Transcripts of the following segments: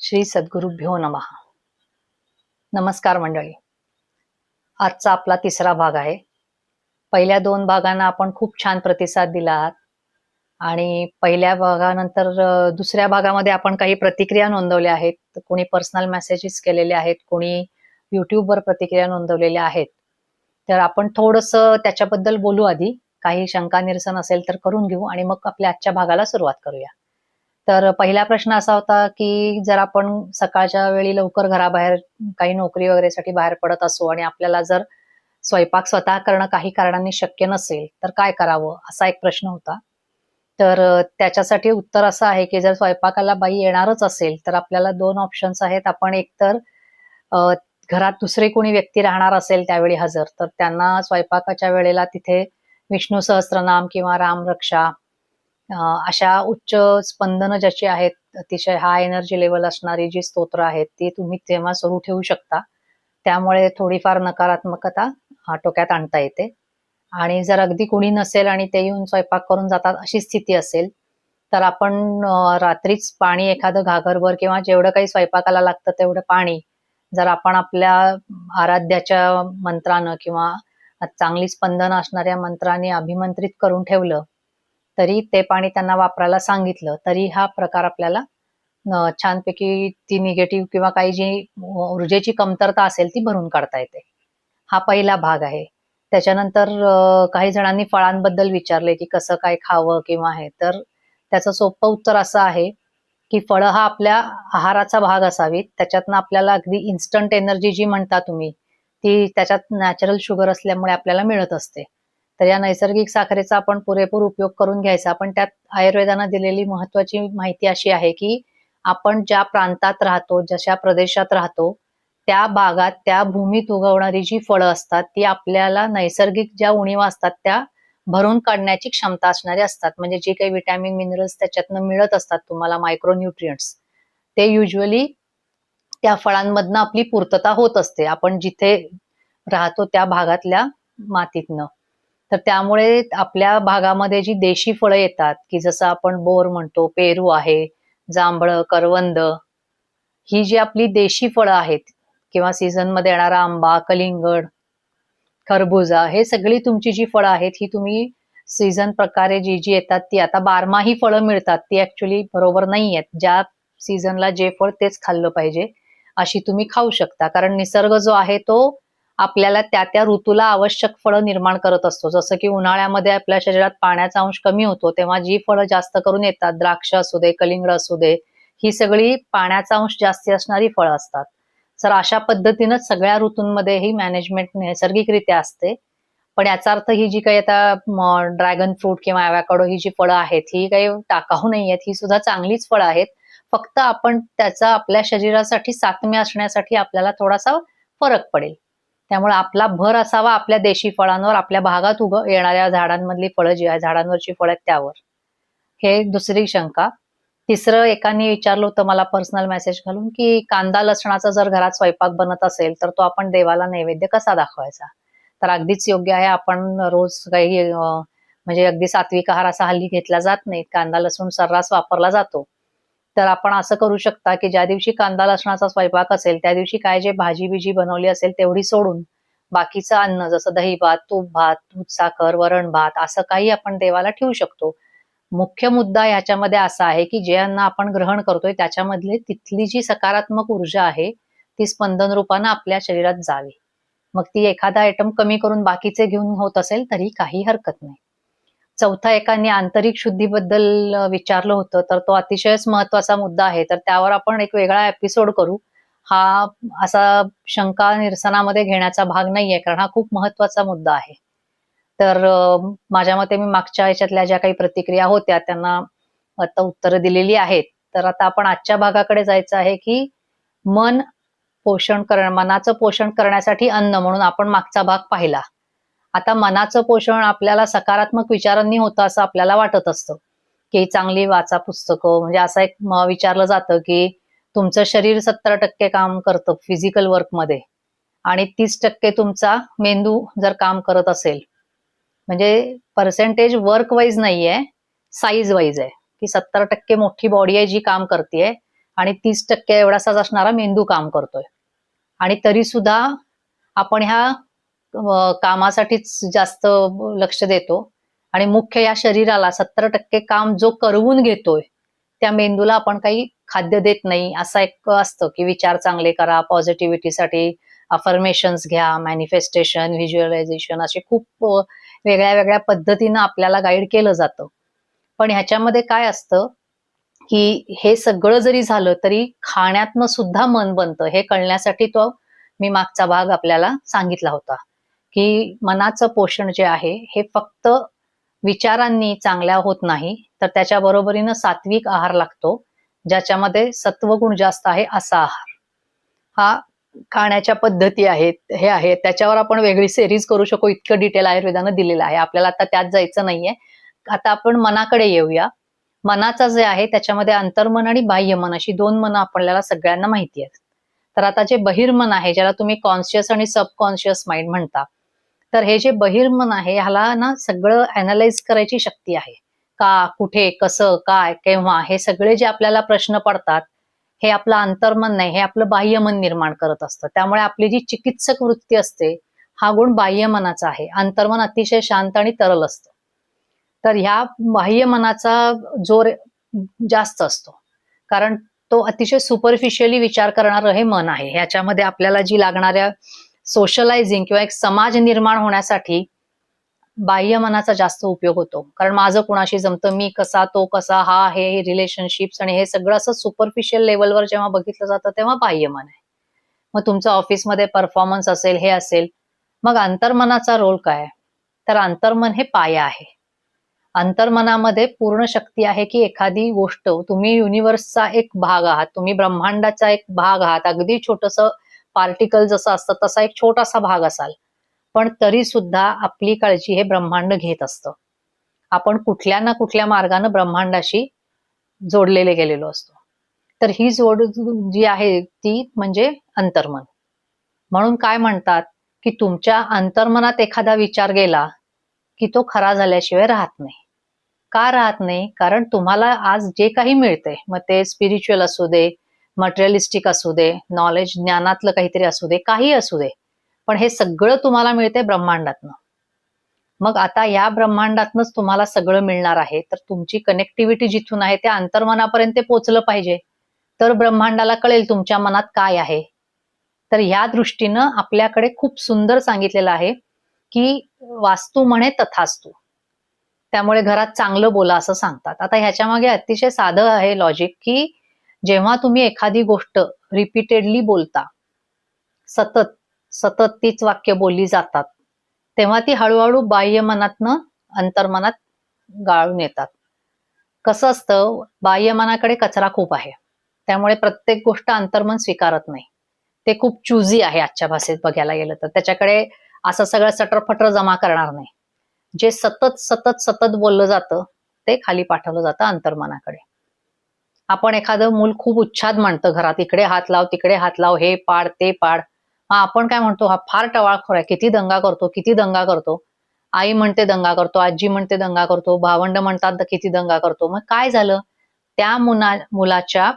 श्री सद्गुरुभ्यो नमः. नमस्कार मंडळी. आजचा आपला तिसरा भाग आहे. पहिल्या 2 भागांना आपण खूप छान प्रतिसाद दिला आहात आणि पहिल्या भागानंतर दुसऱ्या भागामध्ये आपण काही प्रतिक्रिया नोंदवल्या आहेत. कोणी पर्सनल मेसेजेस केलेले आहेत, कोणी YouTubeवर प्रतिक्रिया नोंदवलेल्या आहेत. तर आपण थोडंसं त्याच्याबद्दल बोलू आधी. काही शंका निरसन असेल तर करून घेऊ आणि मग आपल्या आजच्या भागाला सुरुवात करूया. तर पहिला प्रश्न असा होता की जर आपण सकाळच्या वेळी लवकर घराबाहेर काही नोकरी वगैरेसाठी बाहेर पडत असू आणि आपल्याला जर स्वयंपाक स्वतः करणं काही कारणांनी शक्य नसेल तर काय करावं, असा एक प्रश्न होता. तर त्याच्यासाठी उत्तर असं आहे की जर स्वयंपाकाला बाई येणारच असेल तर आपल्याला 2 ऑप्शन्स आहेत. आपण एकतर घरात दुसरे कोणी व्यक्ती राहणार असेल त्यावेळी हजर, तर त्यांना स्वयंपाकाच्या वेळेला तिथे विष्णू सहस्त्रनाम किंवा रामरक्षा अशा उच्च स्पंदनं ज्याची आहेत, अतिशय हाय एनर्जी लेवल असणारी जी स्तोत्र आहेत ती तुम्ही तेव्हा सुरू ठेवू शकता. त्यामुळे थोडीफार नकारात्मकता आटोक्यात आणता येते. आणि जर अगदी कोणी नसेल आणि ते येऊन स्वयंपाक करून जातात अशी स्थिती असेल तर आपण रात्रीच पाणी एखादं घागरभर किंवा जेवढं काही स्वयंपाकाला लागतं तेवढं पाणी जर आपण आपल्या आराध्याच्या मंत्रानं किंवा चांगली स्पंदनं असणाऱ्या मंत्राने अभिमंत्रित करून ठेवलं तरी ते पाणी त्यांना वापरायला सांगितलं तरी हा प्रकार आपल्याला छानपैकी ती निगेटिव्ह किंवा काही जी ऊर्जेची कमतरता असेल ती भरून काढता येते. हा पहिला भाग आहे. त्याच्यानंतर काही जणांनी फळांबद्दल विचारले की कसं काय खावं किंवा हे, तर त्याचं सोपं उत्तर असं आहे की फळं हा आपल्या आहाराचा भाग असावीत. त्याच्यातनं आपल्याला अगदी इन्स्टंट एनर्जी जी म्हणता तुम्ही ती त्याच्यात नॅचरल शुगर असल्यामुळे आपल्याला मिळत असते. तर या नैसर्गिक साखरेचा आपण पुरेपूर उपयोग करून घ्यायचा. पण त्यात आयुर्वेदानं दिलेली महत्वाची माहिती अशी आहे की आपण ज्या प्रांतात राहतो, जशा प्रदेशात राहतो, त्या भागात त्या भूमीत उगवणारी जी फळं असतात ती आपल्याला नैसर्गिक ज्या उणिवा असतात त्या भरून काढण्याची क्षमता असणारी असतात. म्हणजे जे काही विटॅमिन मिनरल्स त्याच्यातनं मिळत असतात तुम्हाला, मायक्रोन्यूट्रियंट्स, ते युजली त्या फळांमधनं आपली पूर्तता होत असते आपण जिथे राहतो त्या भागातल्या मातीतनं. तर त्यामुळे आपल्या भागामध्ये जी देशी फळं येतात की जसं आपण बोर म्हणतो, पेरू आहे, जांभळं, करवंद, ही जी आपली देशी फळं आहेत किंवा सीझन मध्ये येणारा आंबा, कलिंगड, खरबुजा, हे सगळी तुमची जी फळं आहेत ही तुम्ही सीझन प्रकारे जी जी येतात ती, आता बारमाही फळं मिळतात ती ऍक्च्युली बरोबर नाही आहेत. ज्या सीझनला जे फळ तेच खाल्लं पाहिजे अशी तुम्ही खाऊ शकता. कारण निसर्ग जो आहे तो आपल्याला त्या त्या ऋतूला आवश्यक फळं निर्माण करत असतो. जसं की उन्हाळ्यामध्ये आपल्या शरीरात पाण्याचा अंश कमी होतो तेव्हा जी फळं जास्त करून येतात, द्राक्ष असू दे, कलिंगड असू दे, ही सगळी पाण्याचा अंश जास्त असणारी फळं असतात. तर अशा पद्धतीनंच सगळ्या ऋतूंमध्ये ही मॅनेजमेंट नैसर्गिकरित्या असते. पण याचा अर्थ ही जी काही आता ड्रॅगन फ्रूट किंवा ॲव्होकाडो ही जी फळं आहेत ही काही टाकाऊ नाही आहेत, ही सुद्धा चांगलीच फळं आहेत. फक्त आपण त्याचा आपल्या शरीरासाठी साम्य असण्यासाठी आपल्याला थोडासा फरक पडेल. त्यामुळे आपला भर असावा आपल्या देशी फळांवर, आपल्या भागात येणाऱ्या झाडांमधली फळं जी आहेत, झाडांवरची फळं आहेत त्यावर. हे दुसरी शंका. तिसरं एकाने विचारलं होतं मला पर्सनल मेसेज घालून की कांदा लसणाचा जर घरात स्वयंपाक बनत असेल तर तो आपण देवाला नैवेद्य कसा दाखवायचा. तर अगदीच योग्य आहे. आपण रोज काही म्हणजे अगदी सात्विक आहार असा हल्ली घेतला जात नाही, कांदा लसूण सर्रास वापरला जातो. तर आपण असं करू शकता की ज्या दिवशी कांदा लसणाचा स्वयंपाक असेल त्या दिवशी काय जे भाजी बिजी बनवली असेल तेवढी सोडून बाकीचं अन्न जसं दही भात, तूप भात, दूध साखर, वरण भात असं काही आपण देवाला ठेवू शकतो. मुख्य मुद्दा ह्याच्यामध्ये असा आहे की जे अन्न आपण ग्रहण करतोय त्याच्यामधली तिथली जी सकारात्मक ऊर्जा आहे ती स्पंदन रूपानं आपल्या शरीरात जावी. मग ती एखादा आयटम कमी करून बाकीचे घेऊन होत असेल तरी काही हरकत नाही. चौथा एकाने आंतरिक शुद्धीबद्दल विचारलं होतं, तर तो अतिशयच महत्वाचा मुद्दा आहे. तर त्यावर आपण एक वेगळा एपिसोड करू. हा असा शंका निरसनामध्ये घेण्याचा भाग नाहीये, कारण हा खूप महत्वाचा मुद्दा आहे. तर माझ्या मते मी मागच्या ह्याच्यातल्या ज्या काही प्रतिक्रिया होत्या त्यांना आता उत्तरं दिलेली आहेत. तर आता आपण आजच्या भागाकडे जायचं आहे की मनाचं पोषण करण्यासाठी अन्न म्हणून आपण मागचा भाग पाहिला. आता मनाचं पोषण आपल्याला सकारात्मक विचारांनी होतं असं आपल्याला वाटत असतं की चांगली वाचा पुस्तकं. म्हणजे असं एक विचारलं जातं की तुमचं शरीर 70% काम करतं फिजिकल वर्कमध्ये आणि 30% तुमचा मेंदू जर काम करत असेल, म्हणजे पर्सेंटेज वर्क वाईज नाहीये, साईज वाईज आहे की 70% मोठी बॉडी आहे जी काम करतेय आणि 30% एवढासाच असणारा मेंदू काम करतोय. आणि तरी सुद्धा आपण ह्या कामासाठीच जास्त लक्ष देतो आणि मुख्य या शरीराला 70% काम जो करवून घेतोय त्या मेंदूला आपण काही खाद्य देत नाही. असं एक असतं की विचार चांगले करा, पॉझिटिव्हिटीसाठी अफर्मेशन्स घ्या, मॅनिफेस्टेशन, व्हिज्युअलायझेशन, असे खूप वेगळ्या वेगळ्या पद्धतीनं आपल्याला गाईड केलं जातं. पण ह्याच्यामध्ये काय असतं की हे सगळं जरी झालं तरी खाण्यातनं सुद्धा मन बनतं, हे कळण्यासाठी तो मी मागचा भाग आपल्याला सांगितला होता की मनाचं पोषण जे आहे हे फक्त विचारांनी चांगल्या होत नाही, तर त्याच्या बरोबरीनं सात्विक आहार लागतो, ज्याच्यामध्ये सत्वगुण जास्त आहे असा आहार. हा खाण्याच्या पद्धती आहेत, हे आहे, त्याच्यावर आपण वेगळी सिरीज करू शकू, इतकं डिटेल आयुर्वेदानं दिलेलं आहे. आपल्याला आता त्यात जायचं नाहीये. आता आपण मनाकडे येऊया. मनाचं जे आहे त्याच्यामध्ये अंतर्मन आणि बाह्यमन अशी 2 मनं आपल्याला सगळ्यांना माहिती आहेत. तर आता जे बहिर्मन आहे, ज्याला तुम्ही कॉन्शियस आणि सबकॉन्शियस माइंड म्हणता, तर हे जे बहिर्मन आहे ह्याला ना सगळं अॅनालाइज करायची शक्ती आहे. का, कुठे, कसं, काय, केव्हा, हे सगळे जे आपल्याला प्रश्न पडतात हे आपलं अंतर्मन नाही, हे आपलं बाह्यमन निर्माण करत असतं. त्यामुळे आपली जी चिकित्सक वृत्ती असते हा गुण बाह्यमनाचा आहे. अंतर्मन अतिशय शांत आणि तरल असतं. तर ह्या बाह्यमनाचा जोर जास्त असतो, कारण तो अतिशय सुपरफिशियली विचार करणारं हे मन आहे. ह्याच्यामध्ये आपल्याला जी लागणाऱ्या सोशलायझिंग किंवा एक समाज निर्माण होण्यासाठी बाह्यमनाचा जास्त उपयोग होतो. कारण माझं कुणाशी जमतं, मी कसा, तो कसा, हा, हे रिलेशनशिप्स आणि हे सगळं असं सुपरफिशियल लेवलवर जेव्हा बघितलं जातं तेव्हा बाह्यमन आहे. मग तुमचं ऑफिसमध्ये परफॉर्मन्स असेल, हे असेल. मग अंतर्मनाचा रोल काय? तर अंतर्मन हे पाया आहे. अंतर्मनामध्ये पूर्ण शक्ती आहे की एखादी गोष्ट, तुम्ही युनिव्हर्सचा एक भाग आहात, तुम्ही ब्रह्मांडाचा एक भाग आहात, अगदी छोटंसं पार्टिकल जसं असतं तसा एक छोटासा भाग असाल, पण तरी सुद्धा आपली काळजी हे ब्रह्मांड घेत असतं. आपण कुठल्या ना कुठल्या मार्गानं ब्रह्मांडाशी जोडलेले गेलेलो असतो. तर ही जोड जी आहे ती म्हणजे अंतर्मन. म्हणून काय म्हणतात की तुमच्या अंतर्मनात एखादा विचार गेला की तो खरा झाल्याशिवाय राहत नाही. का राहत नाही? कारण तुम्हाला आज जे काही मिळतंय, मग ते स्पिरिच्युअल असू दे, मटेरियलिस्टिक असू दे, नॉलेज, ज्ञानातलं काहीतरी असू दे, काही असू दे, पण हे सगळं तुम्हाला मिळतंय ब्रह्मांडातनं. मग आता या ब्रह्मांडातनंच तुम्हाला सगळं मिळणार आहे, तर तुमची कनेक्टिव्हिटी जिथून आहे त्या अंतर्मनापर्यंत पोहोचलं पाहिजे. तर ब्रह्मांडाला कळेल तुमच्या मनात काय आहे. तर ह्या दृष्टीनं आपल्याकडे खूप सुंदर सांगितलेलं आहे की वास्तू म्हणे तथास्तु. त्यामुळे घरात चांगलं बोला असं सांगतात. आता ह्याच्या मागे अतिशय साधं आहे लॉजिक, की जेव्हा तुम्ही एखादी गोष्ट रिपीटेडली बोलता, सतत सतत तीच वाक्य बोलली जातात, तेव्हा ती हळूहळू बाह्यमनातनं अंतर्मनात गाळून येतात. कसं असतं, बाह्यमनाकडे कचरा खूप आहे, त्यामुळे प्रत्येक गोष्ट अंतर्मन स्वीकारत नाही. ते खूप चुजी आहे आजच्या भाषेत बघायला गेलं तर. त्याच्याकडे असं सगळं सटर जमा करणार नाही. जे सतत सतत सतत बोललं जातं ते खाली पाठवलं जातं अंतर्मनाकडे. आपण एखादं मूल खूप उच्छाद म्हणतं घरात, इकडे हात लाव, तिकडे हात लाव, हे पाड, ते पाड. मग आपण काय म्हणतो, हा फार टवाळखोर आहे, किती दंगा करतो, किती दंगा करतो. आई म्हणते दंगा करतो, आजी म्हणते दंगा करतो, भावंड म्हणतात तर किती दंगा करतो. मग काय झालं, त्या मुलाच्या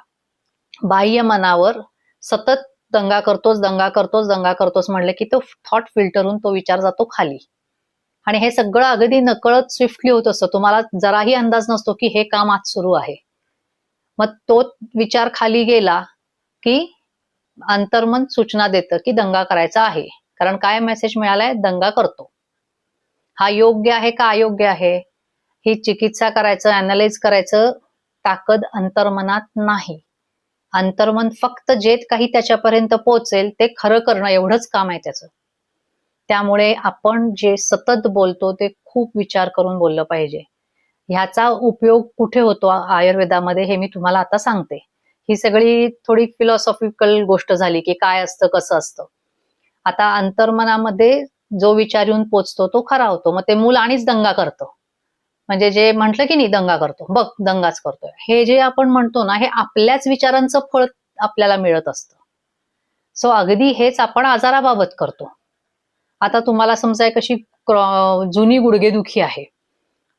बाह्य मनावर सतत दंगा करतोच, दंगा करतोच, दंगा करतोच म्हणलं की तो थॉट फिल्टरहून तो विचार जातो खाली. आणि हे सगळं अगदी नकळत स्विफ्टली होत असतं. तुम्हाला जराही अंदाज नसतो की हे काम आज सुरू आहे. मग तो विचार खाली गेला की अंतर्मन सूचना देतं की दंगा करायचा आहे. कारण काय मेसेज मिळालाय, दंगा करतो. हा योग्य आहे का अयोग्य आहे, ही चिकित्सा करायचं, अॅनालाइज करायचं ताकद अंतर्मनात नाही. अंतर्मन फक्त जे काही त्याच्यापर्यंत पोहोचेल ते खरं करणं एवढंच काम आहे त्याचं. त्यामुळे आपण जे सतत बोलतो ते खूप विचार करून बोललं पाहिजे. ह्याचा उपयोग कुठे होतो आयुर्वेदामध्ये हे मी तुम्हाला आता सांगते. ही सगळी थोडी फिलॉसॉफिकल गोष्ट झाली की काय असतं, कसं असतं. आता अंतर्मनामध्ये जो विचार येऊन पोचतो तो खरा होतो. मग ते मूल आणिच दंगा करतं. म्हणजे जे म्हटलं की नाही दंगा करतो, बघ दंगाच करतोय, हे जे आपण म्हणतो ना, हे आपल्याच विचारांचं फळ आपल्याला मिळत असतं. सो अगदी हेच आपण आजाराबाबत करतो. आता तुम्हाला समजा कशी जुनी गुडघेदुखी आहे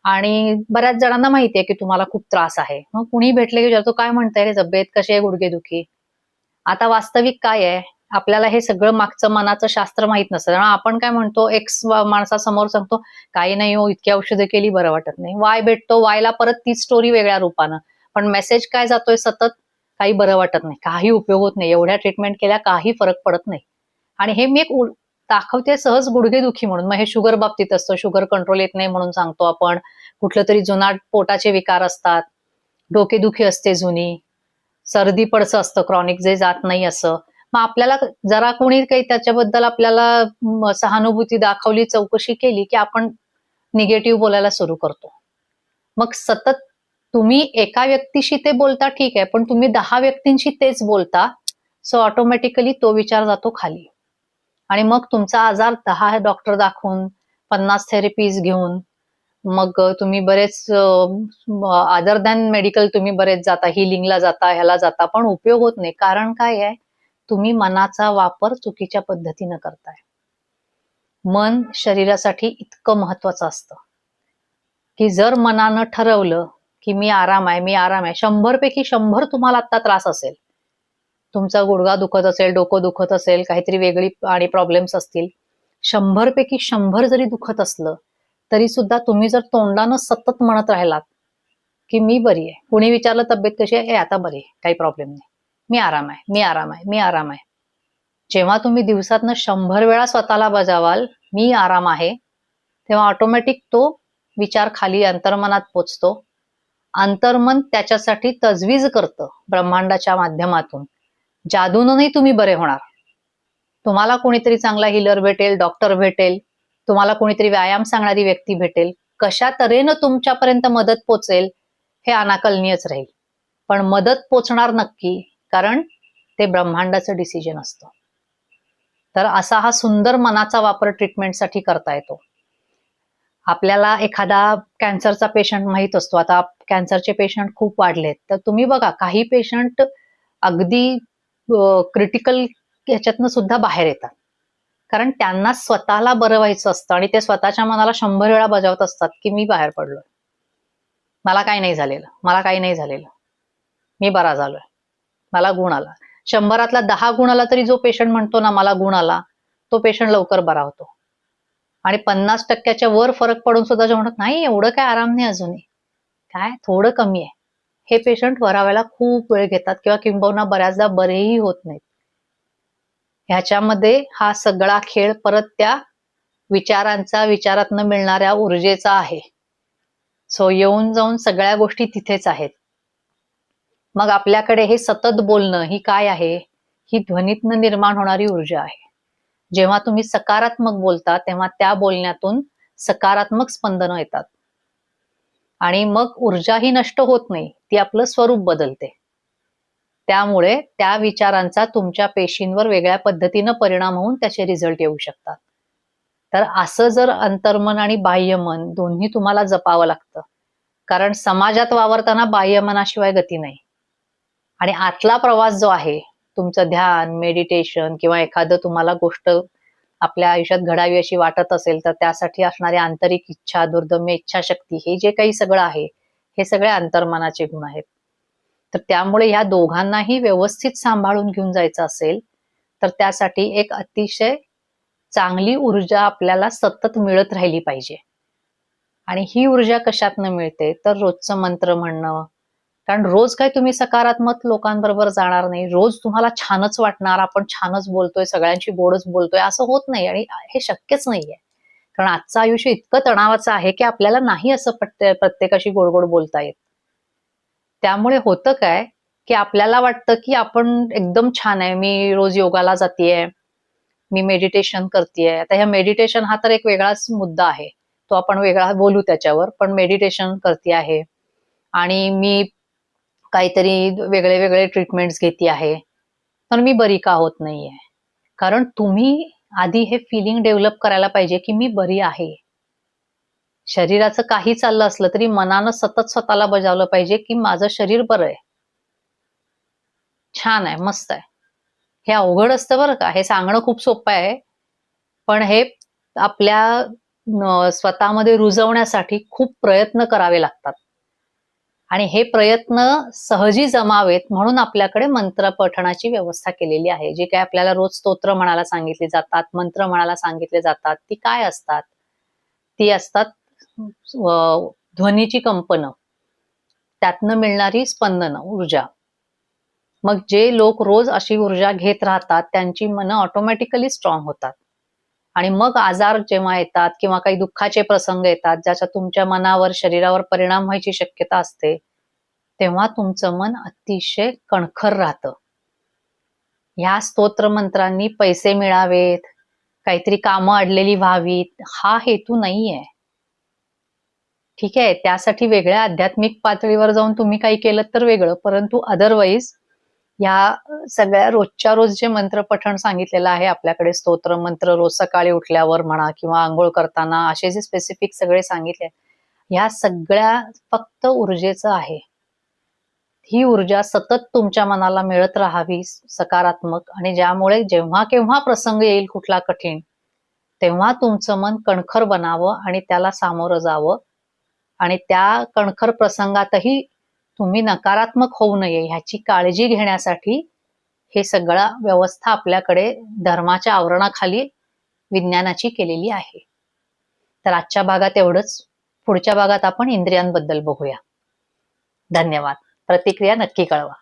आणि बऱ्याच जणांना माहितीये की तुम्हाला खूप त्रास आहे. मग कुणी भेटले की विचारतो, काय म्हणताय रे, तब्येत कशी आहे, गुडघेदुखी? आता वास्तविक काय आहे, आपल्याला हे सगळं मागचं मनाचं शास्त्र माहित नसतं. त्यामुळे आपण काय म्हणतो, एक्स माणसासमोर सांगतो, काही नाही हो, इतकी औषधं केली बरं वाटत नाही. वाय भेटतो, वायला परत तीच स्टोरी वेगळ्या रूपानं. पण मेसेज काय जातोय सतत, काही बरं वाटत नाही, काही उपयोग होत नाही, एवढ्या ट्रीटमेंट केल्या काही फरक पडत नाही. आणि हे मी एक दाखवते सहज गुडघेदुखी म्हणून. मग हे शुगर बाबतीत असतं, शुगर कंट्रोल येत नाही म्हणून सांगतो आपण. कुठलं तरी जुनाट पोटाचे विकार असतात, डोकेदुखी असते जुनी, सर्दी पडसं असतं क्रॉनिक जे जात नाही असं. मग आपल्याला जरा कोणी काही त्याच्याबद्दल आपल्याला सहानुभूती दाखवली, चौकशी केली की आपण निगेटिव्ह बोलायला सुरू करतो. मग सतत तुम्ही एका व्यक्तीशी ते बोलता ठीक आहे, पण तुम्ही 10 व्यक्तींशी तेच बोलता, सो ऑटोमॅटिकली तो विचार जातो खाली. आणि मग तुमचा आजार 10 डॉक्टर दाखवून, 50 थेरपीज घेऊन, मग तुम्ही बरेच अदर दॅन मेडिकल तुम्ही बरेच जाता, हिलिंगला जाता, ह्याला जाता, पण उपयोग होत नाही. कारण काय आहे, तुम्ही मनाचा वापर चुकीच्या पद्धतीनं करताय. मन शरीरासाठी इतकं महत्वाचं असतं की जर मनानं ठरवलं की मी आराम आहे, मी आराम आहे, 100 पैकी 100 तुम्हाला आता त्रास असेल, तुमचा गुडघा दुखत असेल, डोकं दुखत असेल, काहीतरी वेगळी आणि प्रॉब्लेम्स असतील, 100 पैकी 100 जरी दुखत असलं तरी सुद्धा तुम्ही जर तोंडानं सतत म्हणत राहिलात की मी बरी आहे, कुणी विचारलं तब्येत कशी आहे, आता बरी आहे, काही प्रॉब्लेम नाही, मी आराम आहे, मी आराम आहे, मी आराम आहे, जेव्हा तुम्ही दिवसातनं 100 वेळा स्वतःला बजावाल मी आराम आहे, तेव्हा ऑटोमॅटिक तो विचार खाली अंतर्मनात पोचतो. अंतर्मन त्याच्यासाठी तजवीज करतं ब्रह्मांडाच्या माध्यमातून. जादूनही तुम्ही बरे होणार. तुम्हाला कोणीतरी चांगला हिलर भेटेल, डॉक्टर भेटेल, तुम्हाला कोणीतरी व्यायाम सांगणारी व्यक्ती भेटेल, कशा तऱ्हेनं तुमच्यापर्यंत मदत पोचेल हे अनाकलनीयच राहील. पण मदत पोचणार नक्की, कारण ते ब्रह्मांडाचं डिसिजन असतं. तर असा हा सुंदर मनाचा वापर ट्रीटमेंटसाठी करता येतो. आपल्याला एखादा कॅन्सरचा पेशंट माहित असतो, आता कॅन्सरचे पेशंट खूप वाढलेत, तर तुम्ही बघा काही पेशंट अगदी क्रिटिकल ह्याच्यातनं सुद्धा बाहेर येतात. कारण त्यांना स्वतःला बरं व्हायचं असतं आणि ते स्वतःच्या मनाला 100 वेळा बजावत असतात की मी बाहेर पडलोय, मला काही नाही झालेलं, मला काही नाही झालेलं, मी बरा झालोय, मला गुण आला. 100तला 10 गुण आला तरी जो पेशंट म्हणतो ना मला गुण आला, तो पेशंट लवकर बरा होतो. आणि 50% वर फरक पडून सुद्धा जे म्हणत नाही एवढं काय आराम नाही अजूनही, काय थोडं कमी आहे, हे पेशंट बरा व्हायला खूप वेळ घेतात किंवा किंबहुना बऱ्याचदा बरेही होत नाहीत. ह्याच्यामध्ये हा सगळा खेळ परत त्या विचारांचा, विचारातनं मिळणाऱ्या ऊर्जेचा आहे. सो येऊन जाऊन सगळ्या गोष्टी तिथेच आहेत. मग आपल्याकडे हे सतत बोलणं ही काय आहे, ही ध्वनीतनं निर्माण होणारी ऊर्जा आहे. जेव्हा तुम्ही सकारात्मक बोलता तेव्हा त्या बोलण्यातून सकारात्मक स्पंदनं येतात आणि मग ऊर्जा ही नष्ट होत नाही, ती आपलं स्वरूप बदलते. त्यामुळे त्या विचारांचा तुमच्या पेशींवर वेगळ्या पद्धतीनं परिणाम होऊन त्याचे रिझल्ट येऊ शकतात. तर असं जर अंतर्मन आणि बाह्यमन दोन्ही तुम्हाला जपावं लागतं, कारण समाजात वावरताना बाह्यमनाशिवाय गती नाही. आणि आतला प्रवास जो आहे, तुमचं ध्यान, मेडिटेशन किंवा एखादं तुम्हाला गोष्ट आपल्या आयुष्यात घडावी अशी वाटत असेल, तर त्यासाठी असणारी आंतरिक इच्छा, दुर्दम्य इच्छाशक्ती, हे जे काही सगळं आहे, हे सगळे अंतर्मनाचे गुण आहेत. तर त्यामुळे ह्या दोघांनाही व्यवस्थित सांभाळून घेऊन जायचं असेल, तर त्यासाठी एक अतिशय चांगली ऊर्जा आपल्याला सतत मिळत राहिली पाहिजे. आणि ही ऊर्जा कशातनं मिळते, तर रोजचं मंत्र म्हणणं. कारण रोज काय तुम्ही सकारात्मक लोकांबरोबर जाणार नाही, रोज तुम्हाला छानच वाटणार, आपण छानच बोलतोय, सगळ्यांशी गोडच बोलतोय, असं होत नाही आणि हे शक्यच नाहीये. कारण आजचं आयुष्य इतकं तणावाचं आहे की आपल्याला नाही असं प्रत्येकाशी गोड गोड बोलता येत. त्यामुळे होतं काय की आपल्याला वाटतं की आपण एकदम छान आहे, मी रोज योगाला जातेय, मी मेडिटेशन करतेय. आता ह्या मेडिटेशन हा तर एक वेगळाच मुद्दा आहे, तो आपण वेगळा बोलू त्याच्यावर. पण मेडिटेशन करते आहे आणि मी काहीतरी वेगळे वेगळे ट्रीटमेंट्स घेते आहे, तर मी बरी का होत नाहीये? कारण तुम्ही आधी हे फिलिंग डेव्हलप करायला पाहिजे की मी बरी आहे. शरीराचं काही चाललं असलं तरी मनानं सतत स्वतःला बजावलं पाहिजे की माझं शरीर बरं आहे, छान आहे, मस्त आहे. हे अवघड असतं बरं का, हे सांगणं खूप सोपं आहे, पण हे आपल्या स्वतःमध्ये रुजवण्यासाठी खूप प्रयत्न करावे लागतात आणि हे प्रयत्न सहजी जमावेत म्हणून आपल्याकडे मंत्र पठणाची व्यवस्था केलेली आहे. जी काय आपल्याला रोज स्तोत्र म्हणायला सांगितली जातात, मंत्र म्हणायला सांगितले जातात, ती काय असतात? ती असतात ध्वनीची कंपनं, त्यातनं मिळणारी स्पंदनं, ऊर्जा. मग जे लोक रोज अशी ऊर्जा घेत राहतात त्यांची मनं ऑटोमॅटिकली स्ट्रॉंग होतात आणि मग आजार जेव्हा येतात किंवा काही दुःखाचे प्रसंग येतात ज्याचा तुमच्या मनावर शरीरावर परिणाम व्हायची शक्यता असते, तेव्हा तुमचं मन अतिशय कणखर राहतं. ह्या स्तोत्र मंत्रांनी पैसे मिळावेत, काहीतरी कामं अडलेली व्हावीत, हा हेतू नाहीये. ठीक आहे, त्यासाठी वेगळ्या आध्यात्मिक पातळीवर जाऊन तुम्ही काही केलं तर वेगळं, परंतु अदरवाईज या सगळ्या रोजच्या रोज जे मंत्र पठण सांगितलेलं आहे आपल्याकडे, स्तोत्र मंत्र रोज सकाळी उठल्यावर म्हणा किंवा आंघोळ करताना, असे जे स्पेसिफिक सगळे सांगितले, ह्या सगळ्या फक्त ऊर्जेचं आहे. ही ऊर्जा सतत तुमच्या मनाला मिळत राहावी सकारात्मक, आणि ज्यामुळे जेव्हा केव्हा प्रसंग येईल कुठला कठीण, तेव्हा तुमचं मन कणखर बनावं आणि त्याला सामोरं जावं आणि त्या कणखर प्रसंगातही तुम्ही नकारात्मक होऊ नये ह्याची काळजी घेण्यासाठी हे सगळा व्यवस्था आपल्याकडे धर्माच्या आवरणाखाली विज्ञानाची केलेली आहे. तर आजच्या भागात एवढंच. पुढच्या भागात आपण इंद्रियांबद्दल बघूया. धन्यवाद. प्रतिक्रिया नक्की कळवा.